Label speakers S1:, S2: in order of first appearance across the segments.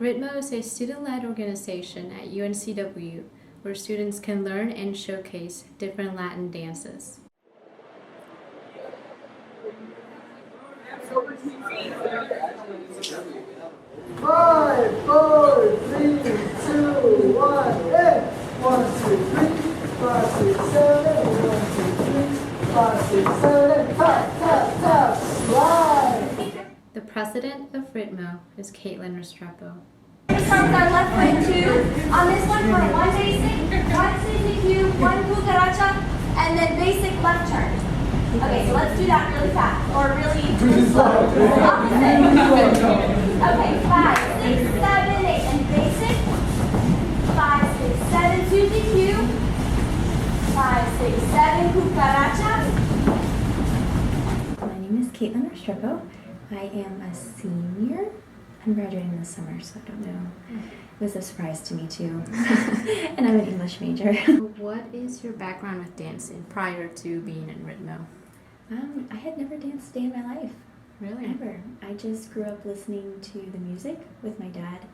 S1: Ritmo is a student-led organization at UNCW where students can learn and showcase different Latin dances.
S2: Five, four, three, two, one, and 1, 2, 3, 5, 6, 7, 1, 2, 3, 5, 6, 7, tap, tap, tap, slide.
S1: The president of Ritmo is Caitlin Restrepo.
S3: Start with our left foot two. On this one, for one basic, one CCQ, one cucaracha, and then basic left turn. Okay, so let's do that really fast, or really slow. Opposite. Okay, 5, 6, 7, 8, and basic. 5, 6, 7, Suzy Q. 5, 6, 7, cucaracha.
S4: My name is Caitlin Restrepo. I am a senior. I'm graduating this summer, so I don't know. It was a surprise to me too. And I'm an English major.
S1: What is your background with dancing prior to being in Ritmo?
S4: I had never danced a day in my life.
S1: Really?
S4: Ever. I just grew up listening to the music with my dad,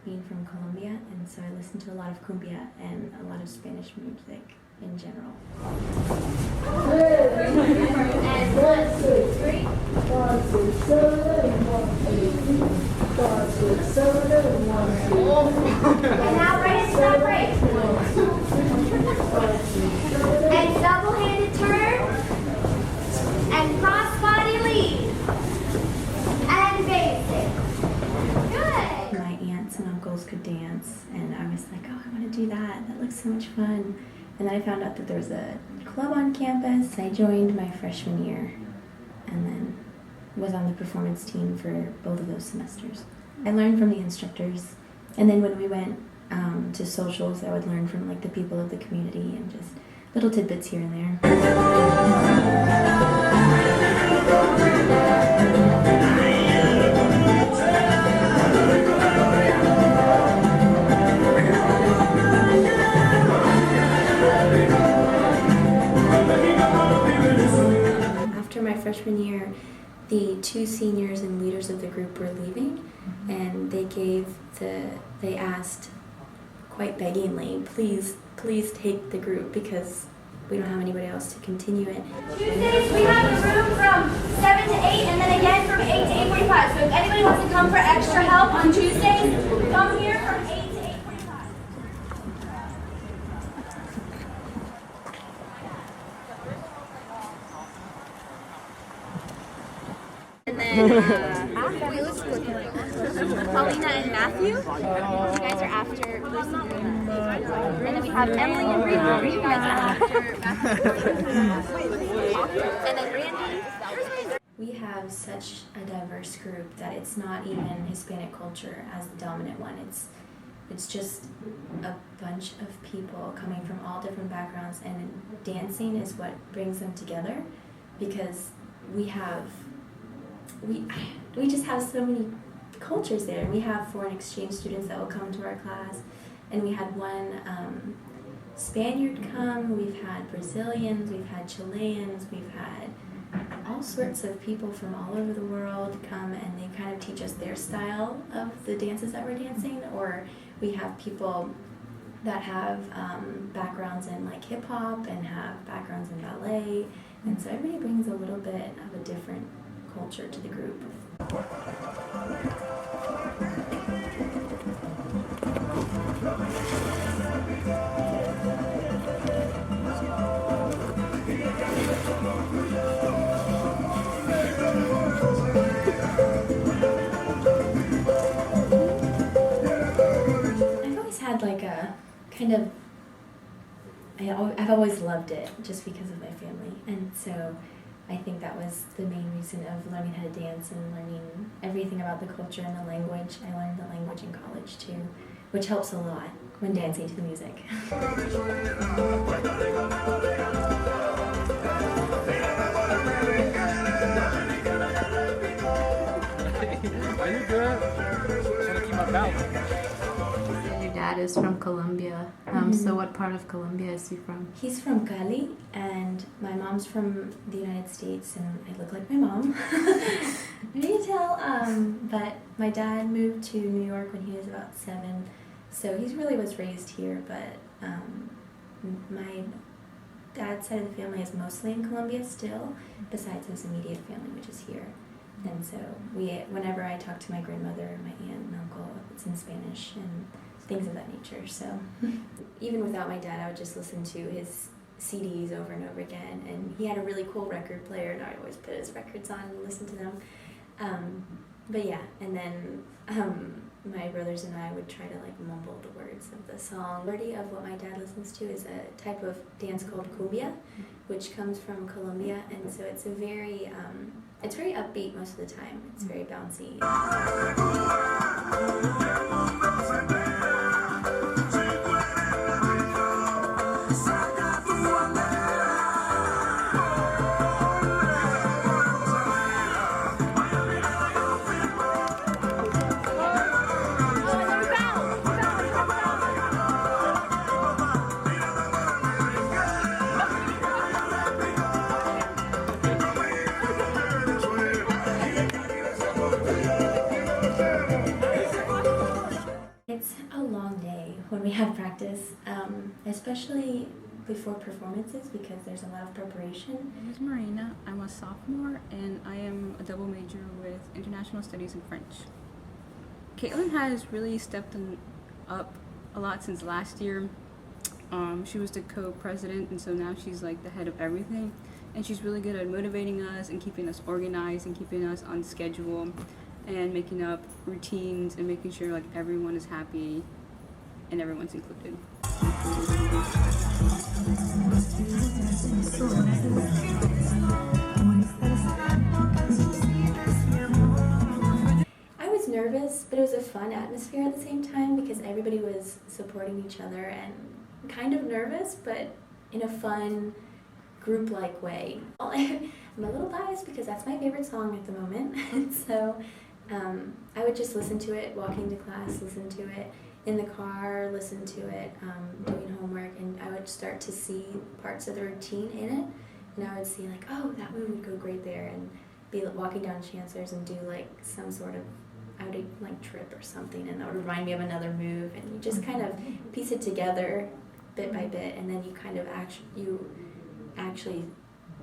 S4: being from Colombia, and so I listened to a lot of cumbia and a lot of Spanish music in general.
S3: And 1, 2, 3.
S2: 5, 6, 7, 8, 1, 2, 3, 5, 6, 7, 8, 1, 2, 3.
S3: And now right hand stop break.
S2: 1, 2, 3, 5, 6, 7, 8.
S3: And double-handed turn. And cross-body lead. And basic. Good.
S4: My aunts and uncles could dance, and I was like, oh, I want to do that. That looks so much fun. And then I found out that there was a club on campus. I joined my freshman year, and then was on the performance team for both of those semesters. I learned from the instructors, and then when we went to socials, I would learn from like the people of the community and just little tidbits here and there. After my freshman year, the two seniors and leaders of the group were leaving, and they asked quite beggingly, please take the group because we don't have anybody else to continue it.
S3: Tuesdays, we have a room from 7 to 8, and then again from 8 to 8:45. So if anybody wants to come for extra help on Tuesdays, come here from 8 to 8:45.
S5: And then Paulina and Matthew. You guys are after. And then we have Emily and Rita. You guys are after Matthew. And then Randy.
S4: We have such a diverse group that it's not even Hispanic culture as the dominant one. It's just a bunch of people coming from all different backgrounds, and dancing is what brings them together because we just have so many cultures there. We have foreign exchange students that will come to our class, and we had one Spaniard come, we've had Brazilians, we've had Chileans, we've had all sorts of people from all over the world come, and they kind of teach us their style of the dances that we're dancing. Or we have people that have backgrounds in like hip hop and have backgrounds in ballet, and so everybody brings a little bit of a different culture to the group. I've always had like a kind of, I've always loved it just because of my family, and so I think that was the main reason of learning how to dance and learning everything about the culture and the language. I learned the language in college too, which helps a lot when dancing to the music.
S6: Are you good? I'm trying to keep my balance.
S1: Your dad is from Colombia. So what part of Colombia is he from?
S4: He's from Cali, and my mom's from the United States, and I look like my mom. You can tell. But my dad moved to New York when he was about 7, so he really was raised here, but my dad's side of the family is mostly in Colombia still, besides his immediate family, which is here. And so whenever I talk to my grandmother, my aunt and uncle, it's in Spanish and things of that nature. So even without my dad, I would just listen to his CDs over and over again. And he had a really cool record player, and I would always put his records on and listen to them. But yeah, and then my brothers and I would try to like mumble the words of the song. The majority of what my dad listens to is a type of dance called cumbia, which comes from Colombia, and so it's very upbeat most of the time. It's very bouncy. It's a long day when we have practice, especially before performances, because there's a lot of preparation.
S7: My name is Marina. I'm a sophomore, and I am a double major with International Studies and French. Caitlin has really stepped up a lot since last year. She was the co-president, and so now she's like the head of everything. And she's really good at motivating us and keeping us organized and keeping us on schedule and making up routines and making sure like everyone is happy and everyone's included.
S4: I was nervous, but it was a fun atmosphere at the same time because everybody was supporting each other, and kind of nervous, but in a fun, group-like way. I'm a little biased because that's my favorite song at the moment, and so I would just listen to it walking to class, listen to it in the car, listen to it doing homework, and I would start to see parts of the routine in it, and I would see like, oh, that move would go great there, and be walking down Chancellor's and do like some sort of, I would like trip or something, and that would remind me of another move, and you just kind of piece it together bit by bit, and then you kind of actually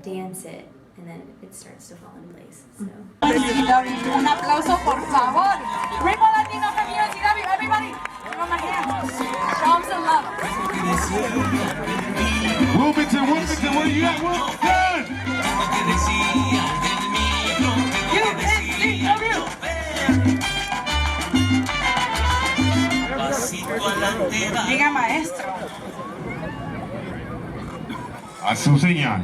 S4: dance it, and then it starts to fall in place. So.
S8: Un aplauso, por favor. Ritmo Latino community, everybody. Give them a hand. Show them some love.
S9: Wilmington, what do you got? Wilmington!
S8: Diga maestro.
S9: A su señal.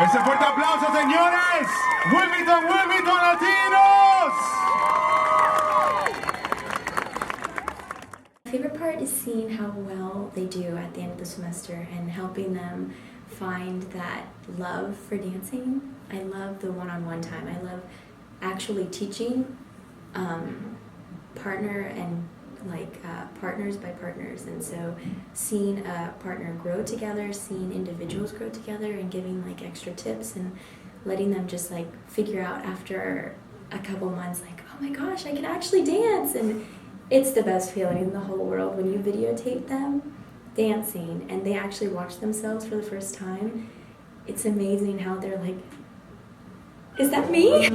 S9: Ese fuerte aplauso, señores. Wilmington, Latinos.
S4: My favorite part is seeing how well they do at the end of the semester and helping them find that love for dancing. I love the one-on-one time. I love actually teaching partner and partners by partners, and so seeing a partner grow together, seeing individuals grow together, and giving like extra tips and letting them just like figure out after a couple months like, oh my gosh, I can actually dance, and it's the best feeling in the whole world when you videotape them dancing and they actually watch themselves for the first time. It's amazing how they're like, is that me?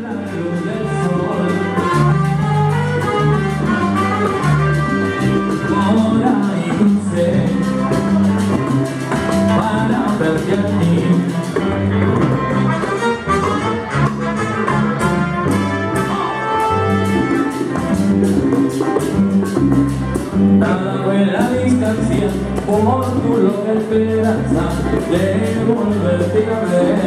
S10: en la distancia, como tú lo esperanza de volverte a ver.